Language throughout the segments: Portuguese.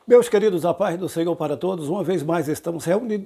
Meus queridos, a paz do Senhor para todos, uma vez mais estamos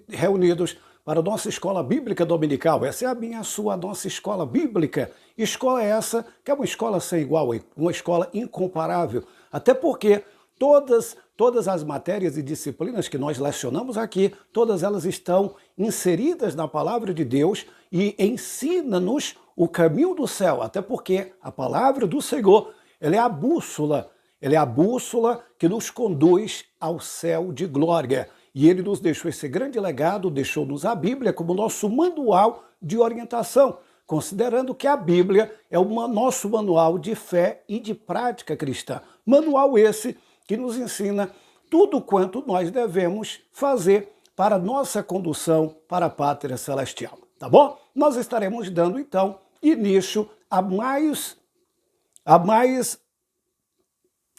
reunidos para a nossa escola bíblica dominical. Essa é a minha, a sua, a nossa escola bíblica. Escola essa que é uma escola sem igual, uma escola incomparável. Até porque todas as matérias e disciplinas que nós lecionamos aqui, todas elas estão inseridas na palavra de Deus e ensina-nos o caminho do céu. Até porque a palavra do Senhor, ela é a bússola. Ele é a bússola que nos conduz ao céu de glória. E ele nos deixou esse grande legado, deixou-nos a Bíblia como nosso manual de orientação, considerando que a Bíblia é o nosso manual de fé e de prática cristã. Manual esse que nos ensina tudo quanto nós devemos fazer para a nossa condução para a pátria celestial. Tá bom? Nós estaremos dando, então, início a mais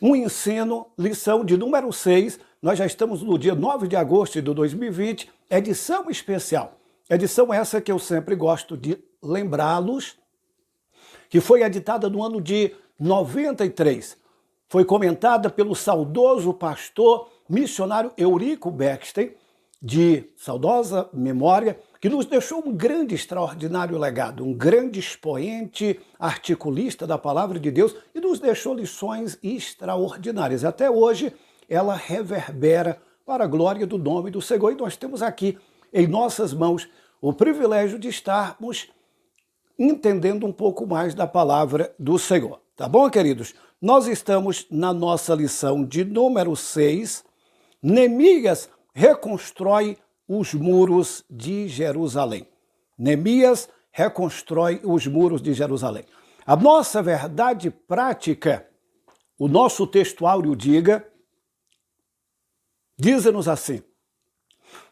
um ensino, lição de número 6, nós já estamos no dia 9 de agosto de 2020, edição especial. Edição essa que eu sempre gosto de lembrá-los, que foi editada no ano de 93. Foi comentada pelo saudoso pastor missionário Eurico Bechstein, de saudosa memória, que nos deixou um grande, extraordinário legado, um grande expoente articulista da palavra de Deus e nos deixou lições extraordinárias. Até hoje, ela reverbera para a glória do nome do Senhor. E nós temos aqui em nossas mãos o privilégio de estarmos entendendo um pouco mais da palavra do Senhor. Tá bom, queridos? Nós estamos na nossa lição de número 6, Neemias reconstrói os muros de Jerusalém. Neemias reconstrói os muros de Jerusalém. A nossa verdade prática, o nosso textuário diz-nos assim: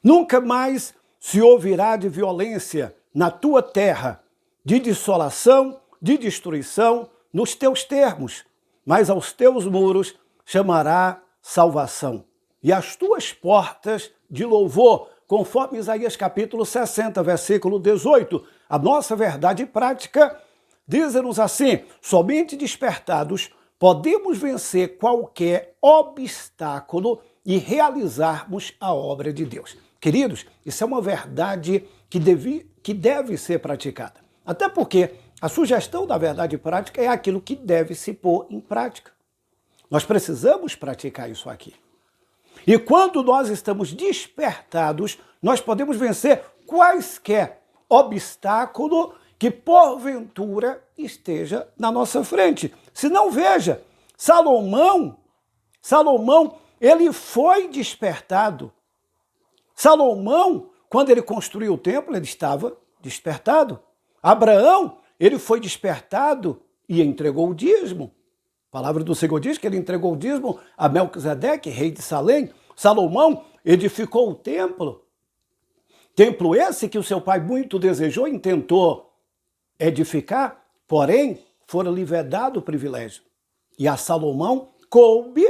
nunca mais se ouvirá de violência na tua terra, de dissolação, de destruição, nos teus termos, mas aos teus muros chamará salvação, e as tuas portas de louvor, conforme Isaías capítulo 60, versículo 18. A nossa verdade prática diz-nos assim: somente despertados podemos vencer qualquer obstáculo e realizarmos a obra de Deus. Queridos, isso é uma verdade que deve ser praticada. Até porque a sugestão da verdade prática é aquilo que deve se pôr em prática. Nós precisamos praticar isso aqui. E quando nós estamos despertados, nós podemos vencer quaisquer obstáculo que porventura esteja na nossa frente. Se não, veja, Salomão, ele foi despertado. Salomão, quando ele construiu o templo, ele estava despertado. Abraão, ele foi despertado e entregou o dízimo. A palavra do Senhor diz que ele entregou o dízimo a Melquisedeque, rei de Salém. Salomão edificou o templo. Templo esse que o seu pai muito desejou e tentou edificar, porém, fora-lhe vedado o privilégio. E a Salomão coube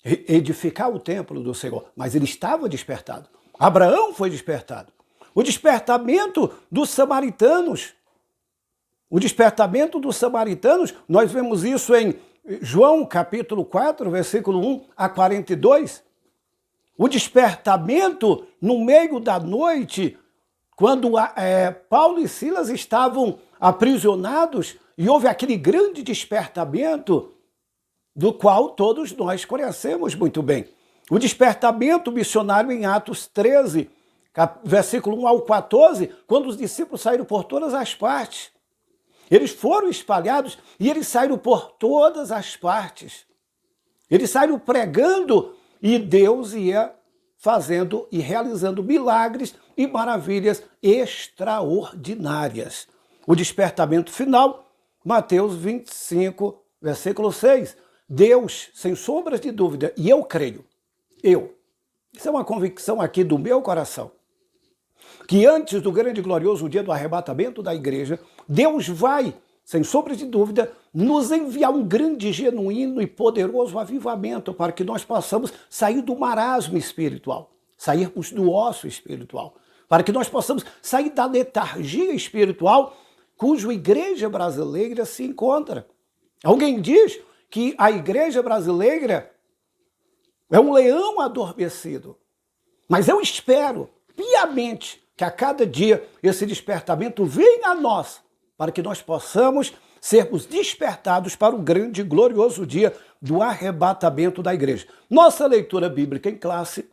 edificar o templo do Senhor, mas ele estava despertado. Abraão foi despertado. O despertamento dos samaritanos. O despertamento dos samaritanos, nós vemos isso em João capítulo 4, versículo 1 a 42. O despertamento no meio da noite, quando Paulo e Silas estavam aprisionados e houve aquele grande despertamento do qual todos nós conhecemos muito bem. O despertamento missionário em Atos 13, versículo 1 ao 14, quando os discípulos saíram por todas as partes. Eles foram espalhados e eles saíram por todas as partes. Eles saíram pregando e Deus ia fazendo e realizando milagres e maravilhas extraordinárias. O despertamento final, Mateus 25, versículo 6. Deus, sem sombras de dúvida, e eu creio, isso é uma convicção aqui do meu coração, que antes do grande e glorioso dia do arrebatamento da igreja, Deus vai, sem sombra de dúvida, nos enviar um grande, genuíno e poderoso avivamento para que nós possamos sair do marasmo espiritual, sairmos do ócio espiritual, para que nós possamos sair da letargia espiritual cuja igreja brasileira se encontra. Alguém diz que a igreja brasileira é um leão adormecido. Mas eu espero piamente que a cada dia esse despertamento venha a nós, para que nós possamos sermos despertados para o grande e glorioso dia do arrebatamento da igreja. Nossa leitura bíblica em classe,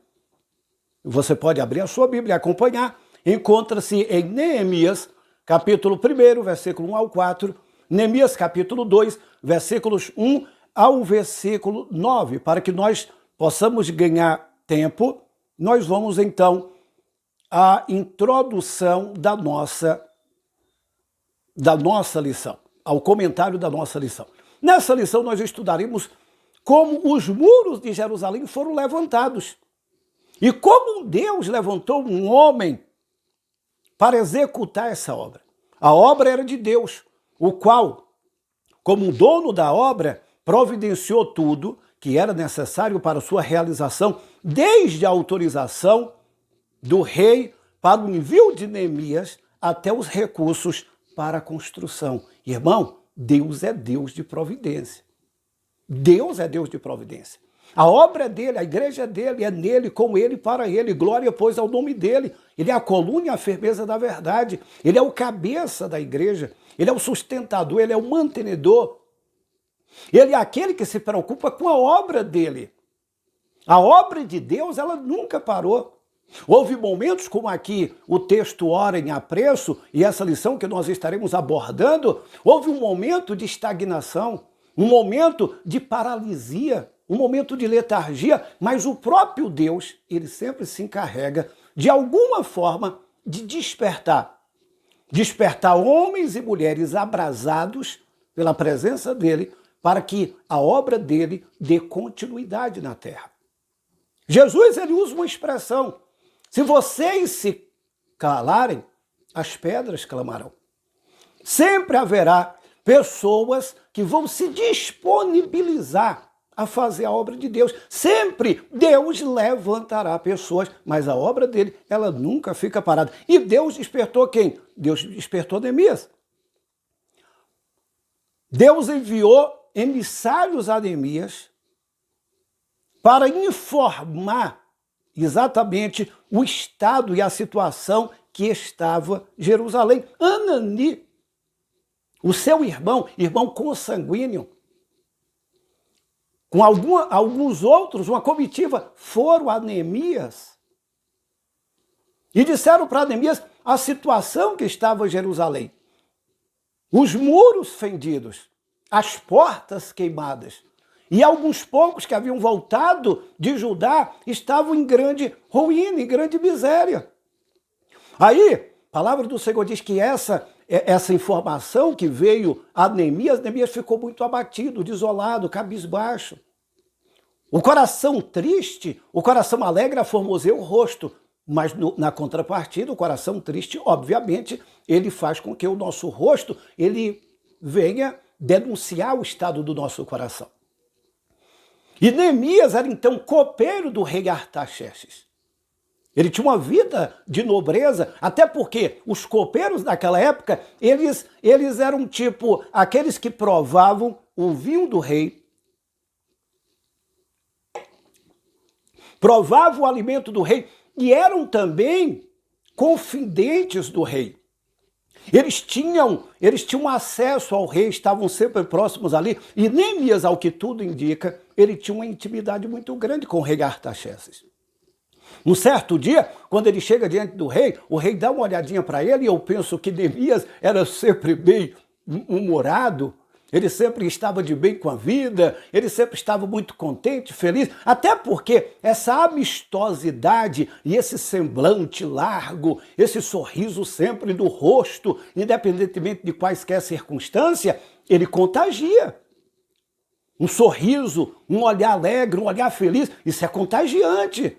você pode abrir a sua Bíblia e acompanhar, encontra-se em Neemias, capítulo 1, versículo 1 ao 4, Neemias, capítulo 2, versículos 1 ao versículo 9, para que nós possamos ganhar tempo. Nós vamos, então, à introdução da nossa lição, ao comentário da nossa lição. Nessa lição, nós estudaremos como os muros de Jerusalém foram levantados e como Deus levantou um homem para executar essa obra. A obra era de Deus, o qual, como dono da obra, providenciou tudo que era necessário para sua realização, desde a autorização do rei para o envio de Neemias até os recursos para a construção. Irmão, Deus é Deus de providência. Deus é Deus de providência. A obra é dele, a igreja é dele, é nele, com ele, para ele. Glória, pois, ao nome dele. Ele é a coluna e a firmeza da verdade. Ele é o cabeça da igreja. Ele é o sustentador, ele é o mantenedor. Ele é aquele que se preocupa com a obra dele. A obra de Deus, ela nunca parou. Houve momentos, como aqui o texto ora em apreço, e essa lição que nós estaremos abordando, houve um momento de estagnação, um momento de paralisia, um momento de letargia, mas o próprio Deus, ele sempre se encarrega, de alguma forma, de despertar homens e mulheres abrasados pela presença dele, para que a obra dele dê continuidade na terra. Jesus, ele usa uma expressão: se vocês se calarem, as pedras clamarão. Sempre haverá pessoas que vão se disponibilizar a fazer a obra de Deus. Sempre Deus levantará pessoas, mas a obra dele, ela nunca fica parada. E Deus despertou quem? Deus despertou Neemias. Deus enviou emissários a Neemias para informar exatamente o estado e a situação que estava Jerusalém. Anani, o seu irmão consanguíneo, com alguns outros, uma comitiva, foram a Neemias e disseram para Neemias a situação que estava Jerusalém. Os muros fendidos, as portas queimadas. E alguns poucos que haviam voltado de Judá estavam em grande ruína, em grande miséria. Aí, a palavra do Senhor diz que essa informação que veio a Neemias ficou muito abatido, desolado, cabisbaixo. O coração triste, o coração alegre aformoseia o rosto, mas na contrapartida, o coração triste, obviamente, ele faz com que o nosso rosto ele venha denunciar o estado do nosso coração. E Neemias era então copeiro do rei Artaxerxes. Ele tinha uma vida de nobreza, até porque os copeiros daquela época, eles eram tipo aqueles que provavam o vinho do rei, provavam o alimento do rei e eram também confidentes do rei. Eles tinham acesso ao rei, estavam sempre próximos ali, e Neemias, ao que tudo indica, ele tinha uma intimidade muito grande com o rei Artaxerxes. Um certo dia, quando ele chega diante do rei, o rei dá uma olhadinha para ele, e eu penso que Neemias era sempre bem humorado, ele sempre estava de bem com a vida, ele sempre estava muito contente, feliz, até porque essa amistosidade e esse semblante largo, esse sorriso sempre do rosto, independentemente de quaisquer circunstâncias, ele contagia. Um sorriso, um olhar alegre, um olhar feliz, isso é contagiante.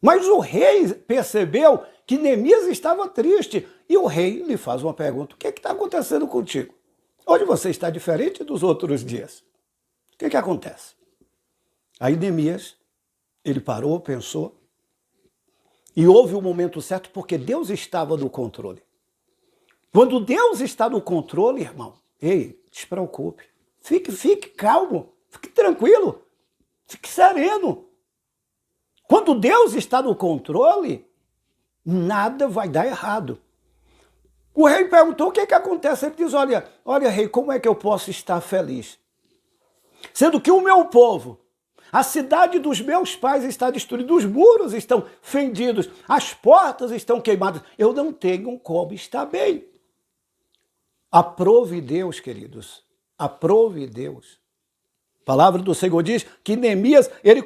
Mas o rei percebeu que Neemias estava triste e o rei lhe faz uma pergunta: o que está acontecendo contigo? Hoje você está diferente dos outros dias. O que acontece? Aí Neemias, ele parou, pensou, e houve o momento certo, porque Deus estava no controle. Quando Deus está no controle, irmão, ei, despreocupe, fique calmo, fique tranquilo. Fique sereno. Quando Deus está no controle, nada vai dar errado. O rei perguntou o que acontece. Ele diz, olha, rei, como é que eu posso estar feliz? Sendo que o meu povo, a cidade dos meus pais está destruída, os muros estão fendidos, as portas estão queimadas, eu não tenho como estar bem. Aprove Deus, queridos, aprove Deus. A palavra do Senhor diz que Neemias, ele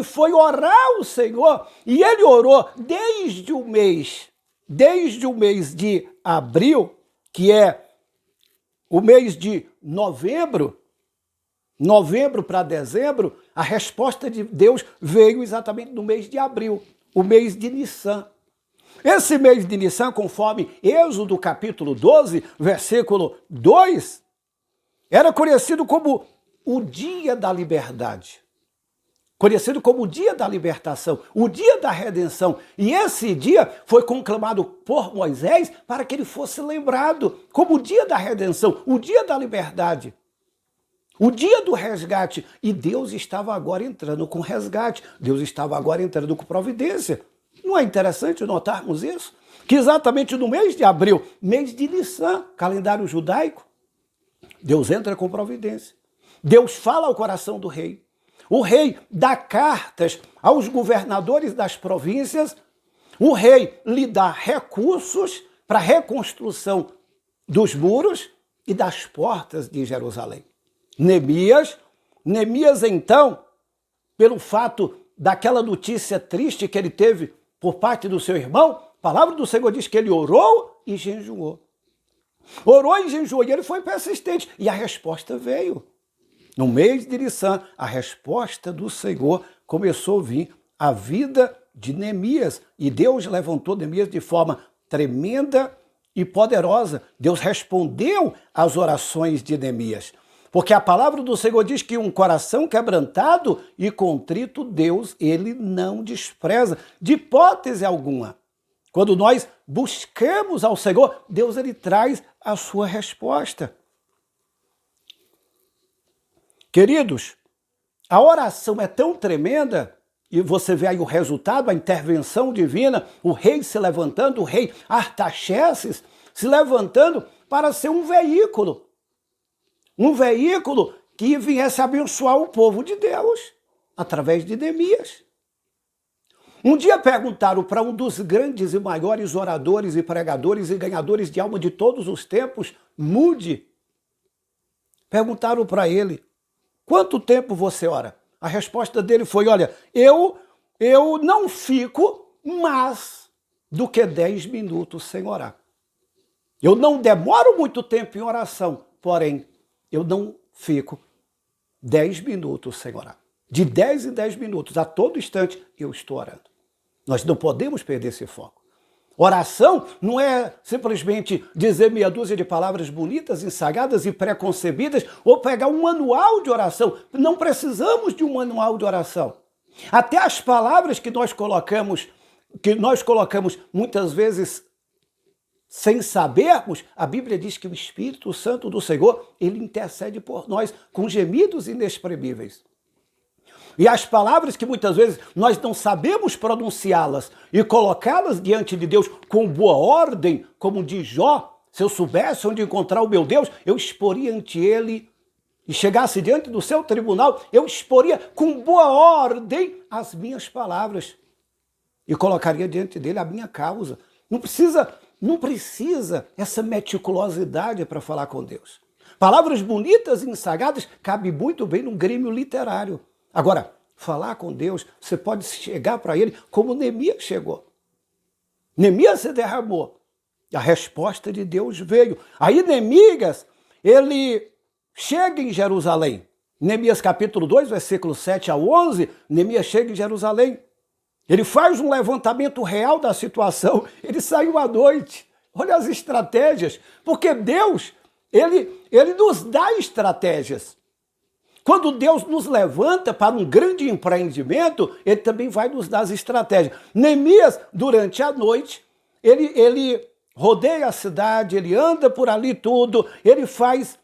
foi orar ao Senhor, e ele orou desde o mês de abril, que é o mês de novembro para dezembro, a resposta de Deus veio exatamente no mês de abril, o mês de Nissan. Esse mês de Nissan, conforme Êxodo capítulo 12, versículo 2, era conhecido como o dia da liberdade, conhecido como o dia da libertação, o dia da redenção. E esse dia foi conclamado por Moisés para que ele fosse lembrado como o dia da redenção, o dia da liberdade, o dia do resgate. E Deus estava agora entrando com resgate, Deus estava agora entrando com providência. Não é interessante notarmos isso? Que exatamente no mês de abril, mês de Nissan, calendário judaico, Deus entra com providência. Deus fala ao coração do rei. O rei dá cartas aos governadores das províncias. O rei lhe dá recursos para a reconstrução dos muros e das portas de Jerusalém. Neemias, então, pelo fato daquela notícia triste que ele teve por parte do seu irmão, a palavra do Senhor diz que ele orou e jejuou. Orou e jejuou, e ele foi persistente, e a resposta veio. No mês de Nissan, a resposta do Senhor começou a vir à vida de Neemias, e Deus levantou Neemias de forma tremenda e poderosa. Deus respondeu às orações de Neemias, porque a palavra do Senhor diz que um coração quebrantado e contrito, Deus, ele não despreza, de hipótese alguma. Quando nós buscamos ao Senhor, Deus, ele traz a sua resposta. Queridos, a oração é tão tremenda, e você vê aí o resultado, a intervenção divina, o rei se levantando, o rei Artaxerxes se levantando para ser um veículo que viesse abençoar o povo de Deus, através de Neemias. Um dia perguntaram para um dos grandes e maiores oradores e pregadores e ganhadores de alma de todos os tempos, Moody, perguntaram para ele, quanto tempo você ora? A resposta dele foi, olha, eu não fico mais do que 10 minutos sem orar. Eu não demoro muito tempo em oração, porém, eu não fico 10 minutos sem orar. De 10 em 10 minutos, a todo instante, eu estou orando. Nós não podemos perder esse foco. Oração não é simplesmente dizer meia dúzia de palavras bonitas, ensagadas e preconcebidas, ou pegar um manual de oração. Não precisamos de um manual de oração. Até as palavras que nós colocamos muitas vezes sem sabermos, a Bíblia diz que o Espírito Santo do Senhor, ele intercede por nós com gemidos inexprimíveis. E as palavras que muitas vezes nós não sabemos pronunciá-las e colocá-las diante de Deus com boa ordem, como diz Jó, se eu soubesse onde encontrar o meu Deus, eu exporia ante ele e chegasse diante do seu tribunal, eu exporia com boa ordem as minhas palavras e colocaria diante dele a minha causa. Não precisa essa meticulosidade para falar com Deus. Palavras bonitas e ensagadas cabem muito bem num grêmio literário. Agora, falar com Deus, você pode chegar para ele como Neemias chegou. Neemias se derramou. A resposta de Deus veio. Aí Neemias, ele chega em Jerusalém. Neemias capítulo 2, versículo 7 a 11, Neemias chega em Jerusalém. Ele faz um levantamento real da situação. Ele saiu à noite. Olha as estratégias. Porque Deus, ele nos dá estratégias. Quando Deus nos levanta para um grande empreendimento, ele também vai nos dar as estratégias. Neemias, durante a noite, ele rodeia a cidade, ele anda por ali tudo, ele faz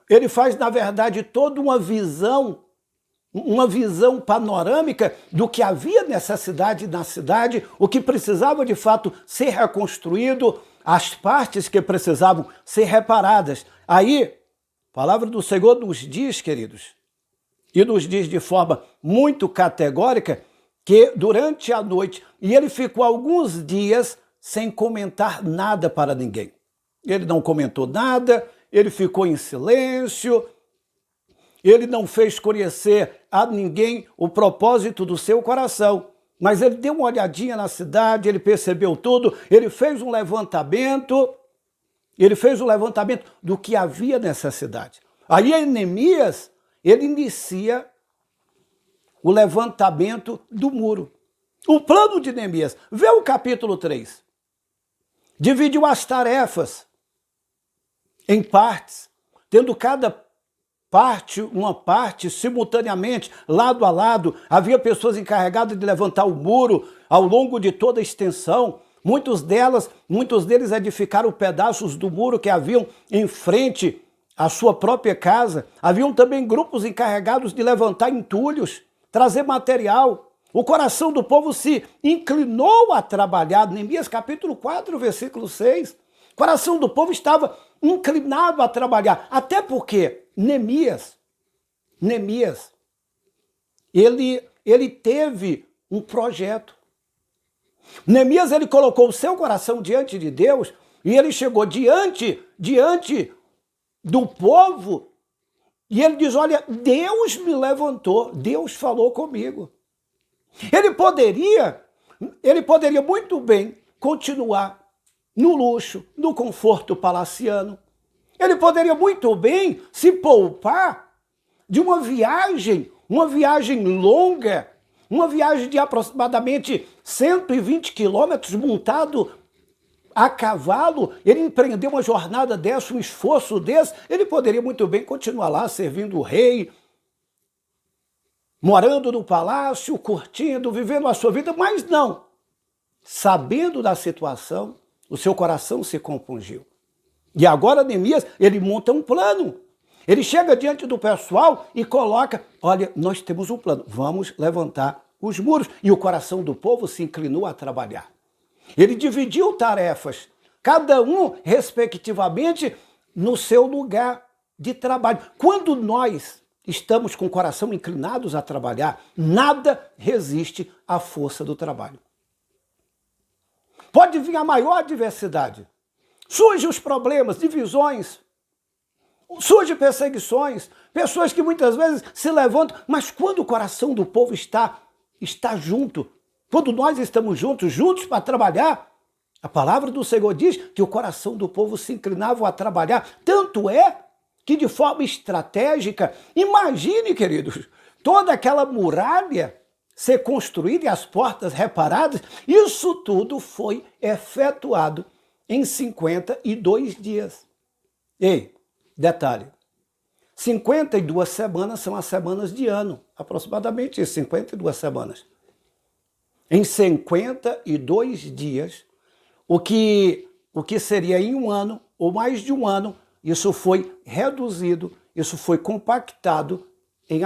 ele faz, na verdade, toda uma visão panorâmica do que havia necessidade na cidade, o que precisava de fato ser reconstruído, as partes que precisavam ser reparadas. Aí, a palavra do Senhor nos diz, queridos, e nos diz de forma muito categórica, que durante a noite, e ele ficou alguns dias sem comentar nada para ninguém. Ele não comentou nada, ele ficou em silêncio, ele não fez conhecer a ninguém o propósito do seu coração, mas ele deu uma olhadinha na cidade, ele percebeu tudo, ele fez um levantamento do que havia nessa cidade. Aí Neemias, ele inicia o levantamento do muro. O plano de Neemias, vê o capítulo 3. Dividiu as tarefas em partes, tendo cada uma parte simultaneamente, lado a lado. Havia pessoas encarregadas de levantar o muro ao longo de toda a extensão. Muitos deles edificaram pedaços do muro que haviam em frente à sua própria casa. Haviam também grupos encarregados de levantar entulhos, trazer material. O coração do povo se inclinou a trabalhar. Neemias capítulo 4, versículo 6. O coração do povo estava inclinado a trabalhar. Até porque Neemias, ele teve um projeto. Neemias, ele colocou o seu coração diante de Deus e ele chegou diante do povo e ele diz, olha, Deus me levantou, Deus falou comigo. Ele poderia muito bem continuar no luxo, no conforto palaciano. Ele poderia muito bem se poupar de uma viagem longa, uma viagem de aproximadamente 120 quilômetros montado a cavalo. Ele empreendeu uma jornada dessa, um esforço desse. Ele poderia muito bem continuar lá servindo o rei, morando no palácio, curtindo, vivendo a sua vida, mas não. Sabendo da situação, o seu coração se compungiu. E agora Neemias, ele monta um plano. Ele chega diante do pessoal e coloca, olha, nós temos um plano, vamos levantar os muros. E o coração do povo se inclinou a trabalhar. Ele dividiu tarefas, cada um, respectivamente, no seu lugar de trabalho. Quando nós estamos com o coração inclinados a trabalhar, nada resiste à força do trabalho. Pode vir a maior adversidade. Surgem os problemas, divisões, surgem perseguições, pessoas que muitas vezes se levantam, mas quando o coração do povo está junto, quando nós estamos juntos para trabalhar, a palavra do Senhor diz que o coração do povo se inclinava a trabalhar. Tanto é que de forma estratégica, imagine, queridos, toda aquela muralha ser construída e as portas reparadas, isso tudo foi efetuado em 52 dias. Ei, detalhe, 52 semanas são as semanas de ano, aproximadamente isso, 52 semanas. Em 52 dias, o que seria em um ano, ou mais de um ano, isso foi reduzido, isso foi compactado em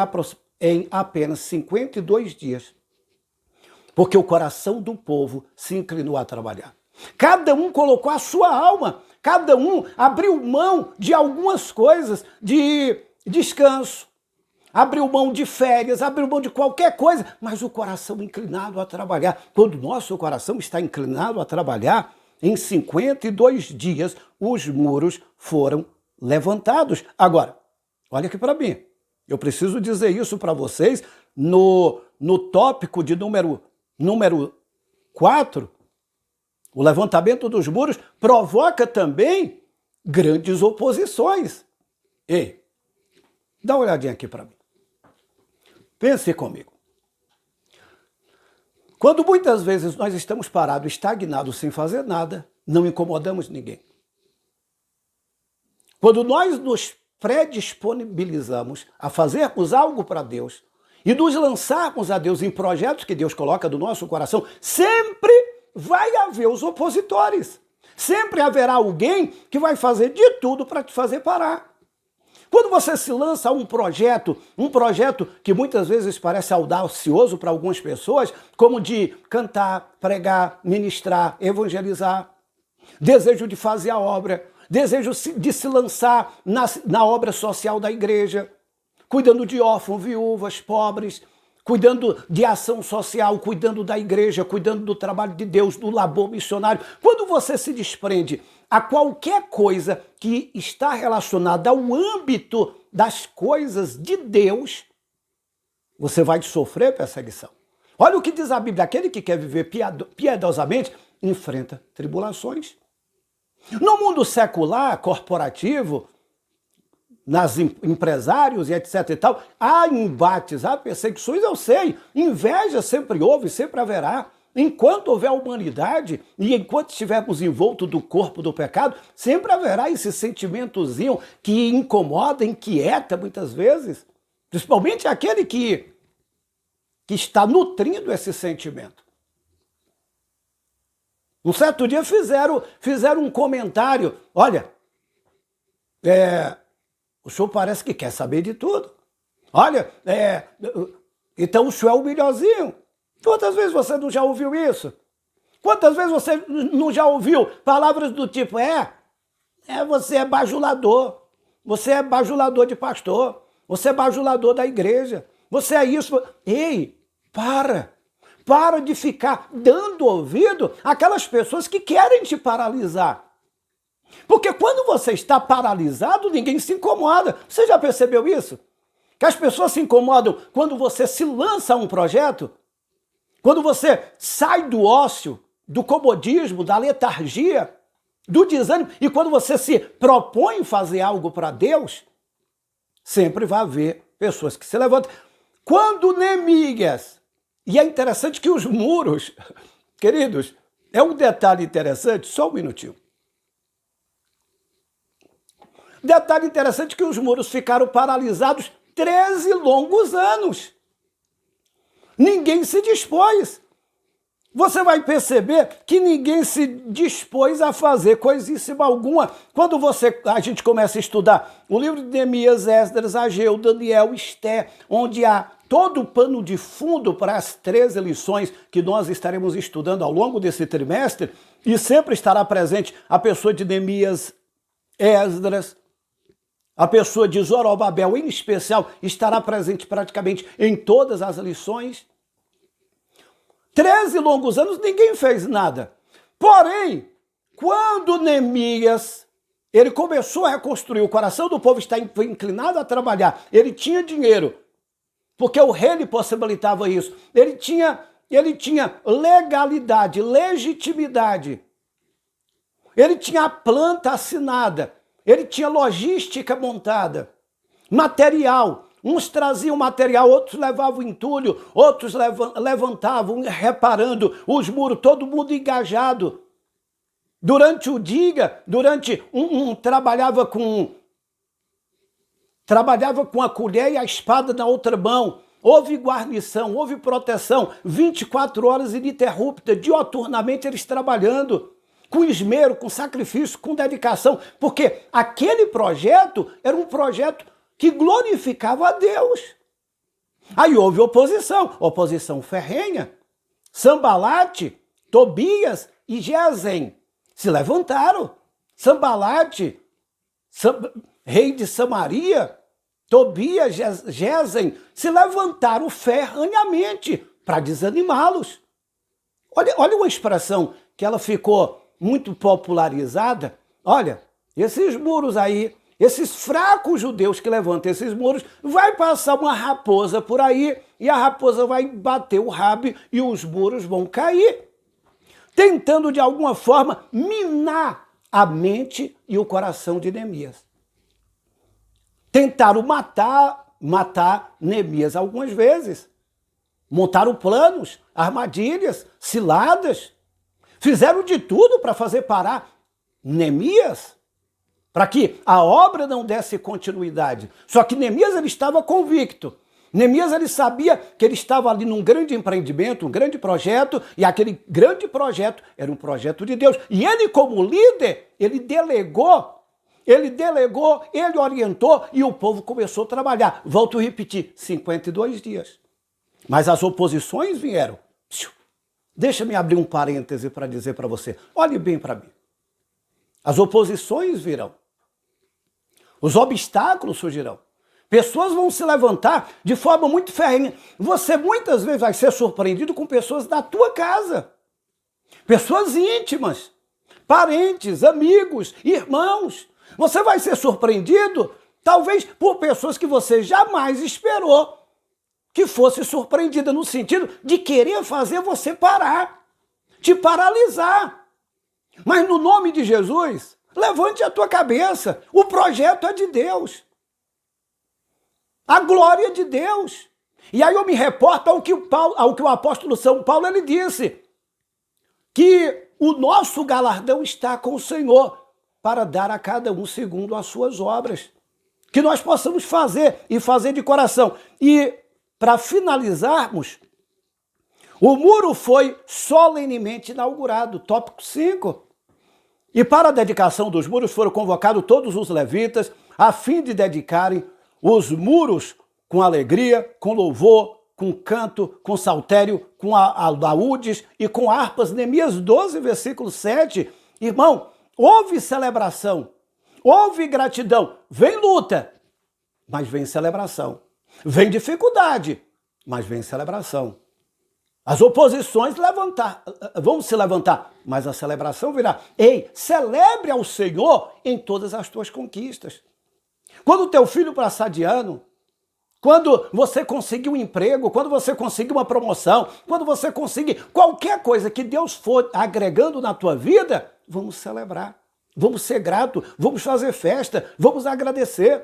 apenas 52 dias. Porque o coração do povo se inclinou a trabalhar. Cada um colocou a sua alma, cada um abriu mão de algumas coisas, de descanso, abriu mão de férias, abriu mão de qualquer coisa, mas o coração inclinado a trabalhar. Quando o nosso coração está inclinado a trabalhar, em 52 dias os muros foram levantados. Agora, olha aqui para mim, eu preciso dizer isso para vocês no tópico de número 4, o levantamento dos muros provoca também grandes oposições. Ei, dá uma olhadinha aqui para mim. Pense comigo. Quando muitas vezes nós estamos parados, estagnados, sem fazer nada, não incomodamos ninguém. Quando nós nos predisponibilizamos a fazermos algo para Deus e nos lançarmos a Deus em projetos que Deus coloca do nosso coração, sempre vai haver os opositores. Sempre haverá alguém que vai fazer de tudo para te fazer parar. Quando você se lança a um projeto que muitas vezes parece audacioso para algumas pessoas, como de cantar, pregar, ministrar, evangelizar, desejo de fazer a obra, desejo de se lançar na obra social da igreja, cuidando de órfãos, viúvas, pobres, cuidando de ação social, cuidando da igreja, cuidando do trabalho de Deus, do labor missionário. Quando você se desprende a qualquer coisa que está relacionada ao âmbito das coisas de Deus, você vai sofrer perseguição. Olha o que diz a Bíblia: aquele que quer viver piedosamente enfrenta tribulações. No mundo secular, corporativo, empresários e etc e tal, há embates, há perseguições, eu sei, inveja sempre houve, sempre haverá. Enquanto houver humanidade e enquanto estivermos envoltos do corpo do pecado, sempre haverá esse sentimentozinho que incomoda, inquieta muitas vezes, principalmente aquele que está nutrindo esse sentimento. Um certo dia fizeram um comentário: olha, o senhor parece que quer saber de tudo. Olha, então o senhor é o melhorzinho. Quantas vezes você não já ouviu isso? Quantas vezes você não já ouviu palavras do tipo: você é bajulador, você é bajulador de pastor, você é bajulador da igreja, você é isso. Ei, para de ficar dando ouvido àquelas pessoas que querem te paralisar. Porque quando você está paralisado, ninguém se incomoda. Você já percebeu isso? Que as pessoas se incomodam quando você se lança a um projeto, quando você sai do ócio, do comodismo, da letargia, do desânimo, e quando você se propõe fazer algo para Deus, sempre vai haver pessoas que se levantam. Quando Neemias, e é interessante que os muros, queridos, é um detalhe interessante, só um minutinho. Detalhe interessante que os muros ficaram paralisados 13 longos anos. Ninguém se dispôs. Você vai perceber que ninguém se dispôs a fazer coisíssima alguma. Quando a gente começa a estudar o livro de Neemias, Esdras, Ageu, Daniel, Esté, onde há todo o pano de fundo para as 13 lições que nós estaremos estudando ao longo desse trimestre, e sempre estará presente a pessoa de Neemias, Esdras, a pessoa de Zorobabel, em especial, estará presente praticamente em todas as lições. 13 longos anos, ninguém fez nada. Porém, quando Neemias, ele começou a reconstruir, o coração do povo está inclinado a trabalhar, ele tinha dinheiro, porque o rei lhe possibilitava isso. Ele tinha legalidade, legitimidade. Ele tinha a planta assinada. Ele tinha logística montada, material. Uns traziam material, outros levavam entulho, outros levantavam, reparando os muros, todo mundo engajado. Durante o dia, trabalhava com a colher e a espada na outra mão. Houve guarnição, houve proteção, 24 horas ininterrupta, dioturnamente eles trabalhando, com esmero, com sacrifício, com dedicação, porque aquele projeto era um projeto que glorificava a Deus. Aí houve oposição ferrenha. Sambalate, Tobias e Gesem se levantaram. Sambalate, rei de Samaria, Tobias, Gesem se levantaram ferranhamente para desanimá-los. Olha uma expressão que ela ficou muito popularizada. Olha, esses muros aí, esses fracos judeus que levantam esses muros, vai passar uma raposa por aí e a raposa vai bater o rabo e os muros vão cair, tentando de alguma forma minar a mente e o coração de Neemias. Tentaram matar Neemias algumas vezes. Montaram planos, armadilhas, ciladas. Fizeram de tudo para fazer parar Neemias, para que a obra não desse continuidade. Só que Neemias, ele estava convicto. Neemias, ele sabia que ele estava ali num grande empreendimento, um grande projeto, e aquele grande projeto era um projeto de Deus. E ele, como líder, ele delegou ele delegou, ele orientou e o povo começou a trabalhar. Volto a repetir, 52 dias. Mas as oposições vieram. Deixa-me abrir um parêntese para dizer para você. Olhe bem para mim. As oposições virão. Os obstáculos surgirão. Pessoas vão se levantar de forma muito ferrenha. Você muitas vezes vai ser surpreendido com pessoas da tua casa. Pessoas íntimas, parentes, amigos, irmãos. Você vai ser surpreendido, talvez, por pessoas que você jamais esperou que fosse surpreendida no sentido de querer fazer você parar, te paralisar. Mas no nome de Jesus, levante a tua cabeça. O projeto é de Deus. A glória é de Deus. E aí eu me reporto ao que o apóstolo São Paulo ele disse, que o nosso galardão está com o Senhor para dar a cada um segundo as suas obras. Que nós possamos fazer e fazer de coração. E para finalizarmos, o muro foi solenemente inaugurado, tópico 5. E para a dedicação dos muros foram convocados todos os levitas a fim de dedicarem os muros com alegria, com louvor, com canto, com saltério, com alaúdes e com harpas. Neemias 12, versículo 7. Irmão, houve celebração, houve gratidão. Vem luta, mas vem celebração. Vem dificuldade, mas vem celebração. As oposições vão se levantar, mas a celebração virá. Ei, celebre ao Senhor em todas as tuas conquistas. Quando o teu filho passar de ano, quando você conseguir um emprego, quando você conseguir uma promoção, quando você conseguir qualquer coisa que Deus for agregando na tua vida, vamos celebrar, vamos ser gratos, vamos fazer festa, vamos agradecer.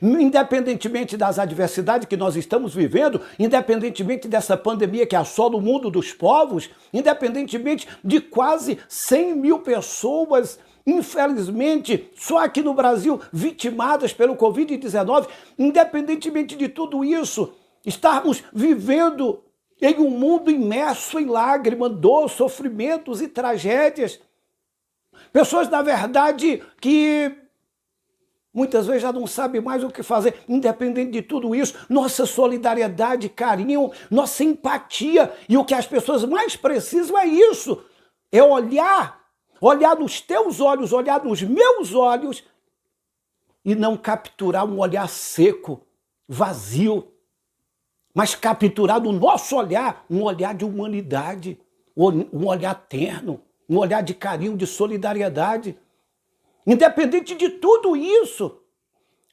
Independentemente das adversidades que nós estamos vivendo, independentemente dessa pandemia que assola o mundo dos povos, independentemente de quase 100 mil pessoas, infelizmente, só aqui no Brasil, vitimadas pelo Covid-19, independentemente de tudo isso, estarmos vivendo em um mundo imerso em lágrimas, dor, sofrimentos e tragédias. Pessoas, na verdade, que muitas vezes já não sabem mais o que fazer. Independente de tudo isso, nossa solidariedade, carinho, nossa empatia. E o que as pessoas mais precisam é isso. É olhar nos teus olhos, olhar nos meus olhos e não capturar um olhar seco, vazio, mas capturar no nosso olhar um olhar de humanidade, um olhar terno, um olhar de carinho, de solidariedade. Independente de tudo isso,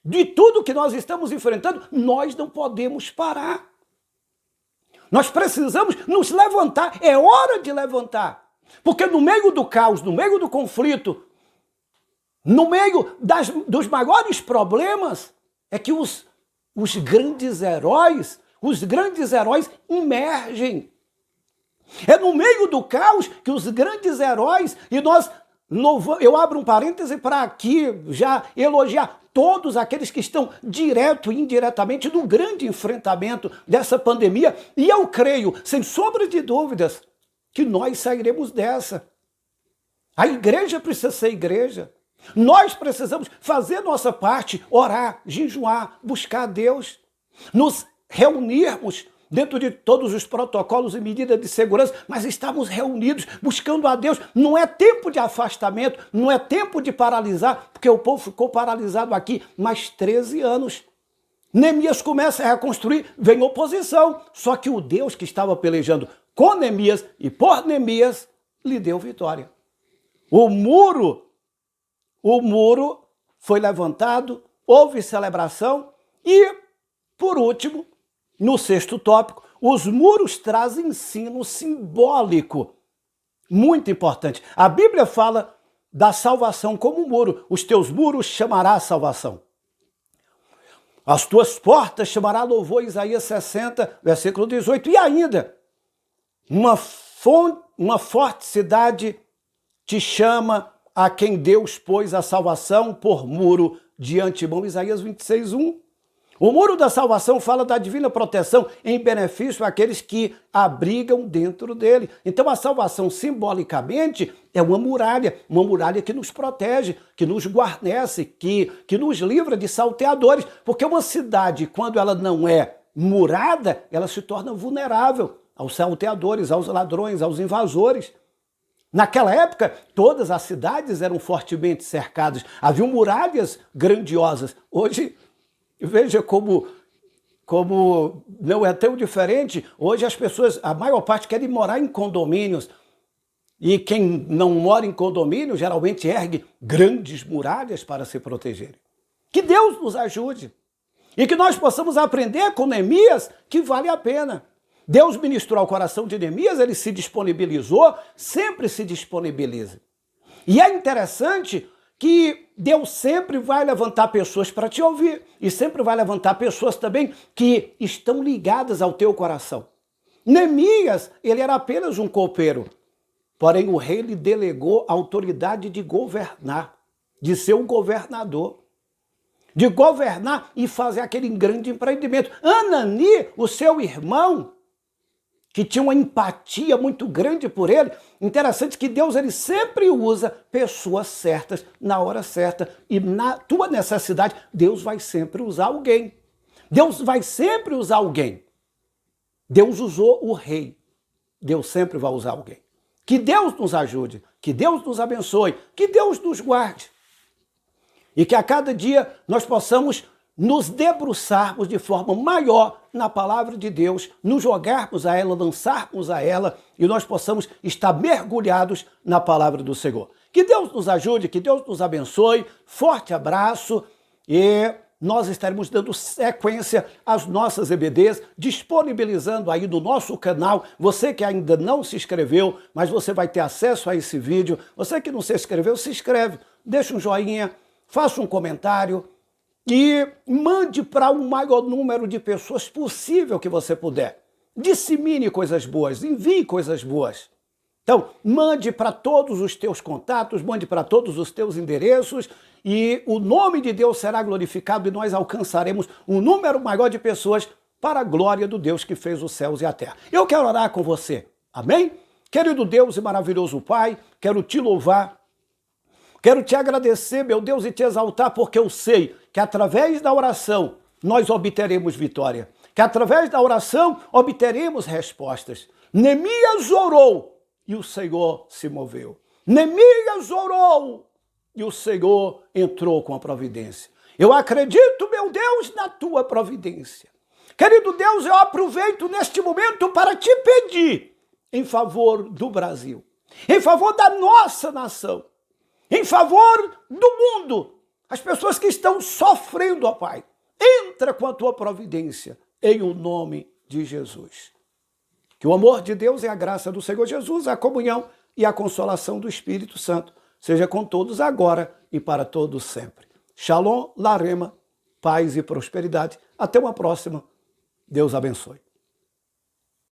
de tudo que nós estamos enfrentando, nós não podemos parar. Nós precisamos nos levantar, é hora de levantar. Porque no meio do caos, no meio do conflito, no meio dos maiores problemas, é que os grandes heróis emergem. É no meio do caos que os grandes heróis, e nós louvamos, eu abro um parêntese para aqui já elogiar todos aqueles que estão direto e indiretamente no grande enfrentamento dessa pandemia, e eu creio, sem sombra de dúvidas, que nós sairemos dessa. A igreja precisa ser igreja. Nós precisamos fazer nossa parte, orar, jejuar, buscar a Deus, nos reunirmos dentro de todos os protocolos e medidas de segurança, mas estamos reunidos, buscando a Deus. Não é tempo de afastamento, não é tempo de paralisar, porque o povo ficou paralisado aqui mais 13 anos. Neemias começa a reconstruir, vem oposição, só que o Deus que estava pelejando com Neemias e por Neemias lhe deu vitória. O muro foi levantado, houve celebração e, por último, no sexto tópico, os muros trazem ensino simbólico muito importante. A Bíblia fala da salvação como muro. Os teus muros chamará salvação. As tuas portas chamará louvor, Isaías 60, versículo 18. E ainda, uma forte cidade te chama a quem Deus pôs a salvação por muro de antemão, Isaías 26, 1. O muro da salvação fala da divina proteção em benefício àqueles que abrigam dentro dele. Então a salvação, simbolicamente, é uma muralha que nos protege, que nos guarnece, que nos livra de salteadores. Porque uma cidade, quando ela não é murada, ela se torna vulnerável aos salteadores, aos ladrões, aos invasores. Naquela época, todas as cidades eram fortemente cercadas, haviam muralhas grandiosas. Hoje, veja como não é tão diferente. Hoje as pessoas, a maior parte, querem morar em condomínios. E quem não mora em condomínio, geralmente ergue grandes muralhas para se proteger. Que Deus nos ajude. E que nós possamos aprender com Neemias que vale a pena. Deus ministrou ao coração de Neemias, ele se disponibilizou, sempre se disponibiliza. E é interessante que Deus sempre vai levantar pessoas para te ouvir e sempre vai levantar pessoas também que estão ligadas ao teu coração. Neemias, ele era apenas um copeiro, porém o rei lhe delegou a autoridade de governar, de ser um governador, de governar e fazer aquele grande empreendimento. Anani, o seu irmão, que tinha uma empatia muito grande por ele. Interessante que Deus ele sempre usa pessoas certas na hora certa. E na tua necessidade, Deus vai sempre usar alguém. Deus vai sempre usar alguém. Deus usou o rei. Deus sempre vai usar alguém. Que Deus nos ajude, que Deus nos abençoe, que Deus nos guarde. E que a cada dia nós possamos nos debruçarmos de forma maior na palavra de Deus, nos jogarmos a ela, lançarmos a ela e nós possamos estar mergulhados na palavra do Senhor. Que Deus nos ajude, que Deus nos abençoe. Forte abraço e nós estaremos dando sequência às nossas EBDs, disponibilizando aí no nosso canal. Você que ainda não se inscreveu, mas você vai ter acesso a esse vídeo. Você que não se inscreveu, se inscreve, deixa um joinha, faça um comentário e mande para o maior número de pessoas possível que você puder. Dissemine coisas boas, envie coisas boas. Então, mande para todos os teus contatos, mande para todos os teus endereços e o nome de Deus será glorificado e nós alcançaremos um número maior de pessoas para a glória do Deus que fez os céus e a terra. Eu quero orar com você, amém? Querido Deus e maravilhoso Pai, quero te louvar, quero te agradecer, meu Deus, e te exaltar, porque eu sei que através da oração nós obteremos vitória, que através da oração obteremos respostas. Neemias orou e o Senhor se moveu. Neemias orou e o Senhor entrou com a providência. Eu acredito, meu Deus, na tua providência. Querido Deus, eu aproveito neste momento para te pedir em favor do Brasil, em favor da nossa nação, em favor do mundo, as pessoas que estão sofrendo, ó Pai. Entra com a tua providência, em o nome de Jesus. Que o amor de Deus e a graça do Senhor Jesus, a comunhão e a consolação do Espírito Santo seja com todos agora e para todos sempre. Shalom, Larema, paz e prosperidade. Até uma próxima. Deus abençoe.